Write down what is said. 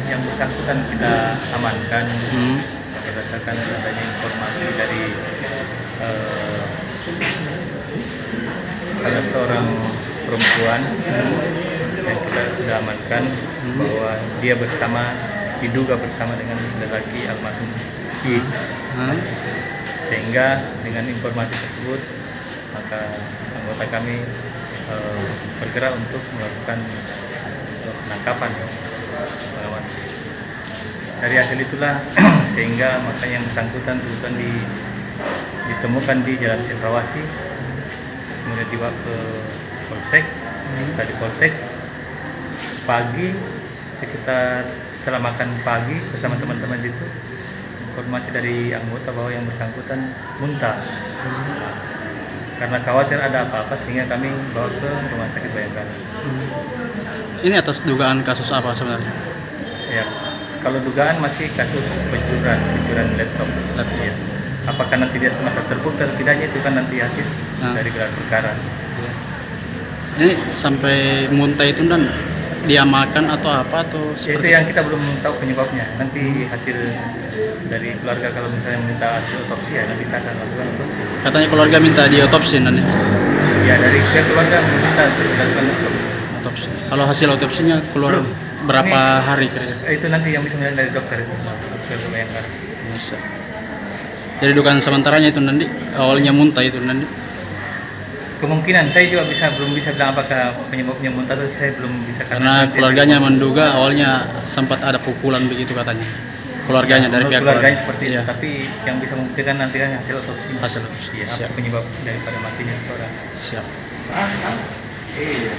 Yang bersangkutan kita amankan berdasarkan adanya informasi dari salah seorang perempuan yang kita sudah amankan bahwa dia diduga bersama dengan lelaki almarhum I. Sehingga dengan informasi tersebut maka anggota kami bergerak untuk melakukan penangkapan. Dari hasil itulah sehingga makanya yang bersangkutan ditemukan di Jalan Cendrawasih, kemudian dibawa ke Polsek. Dari Polsek pagi setelah makan pagi bersama teman-teman itu, informasi dari anggota bahwa yang bersangkutan muntah. Karena khawatir ada apa-apa sehingga kami bawa ke Rumah Sakit Bayangkara. Ini atas dugaan kasus apa sebenarnya? Ya, kalau dugaan masih kasus pencurian laptop. Ya. Apakah nanti dia termasuk terbukti atau tidaknya itu kan nanti hasil dari gelar perkara. Ya. Ini sampai muntah itu dan dia makan atau apa atau seperti itu yang kita belum tahu penyebabnya. Nanti hasil dari keluarga kalau misalnya minta hasil otopsi ya nanti kita akan lakukan otopsi. Katanya keluarga minta diotopsi nanti. Ya, dari keluarga minta dilakukan otopsi. Kalau hasil otopsinya keluar berapa hari kira-kira? Itu nanti yang bisa melihat dari dokter itu. Dokter Bayangkara. Bisa. Jadi dugaan sementaranya itu nanti awalnya muntah itu nanti. Kemungkinan saya juga belum bisa bilang apakah penyebabnya muntah itu saya belum bisa karena keluarganya menduga awalnya sempat ada pukulan begitu katanya. Keluarganya dari pihak keluarganya seperti itu, tapi yang bisa membuktikan nanti kan hasil otopsi. Hasil otopsi. Apa penyebab daripada matinya seseorang. Siap. Iya.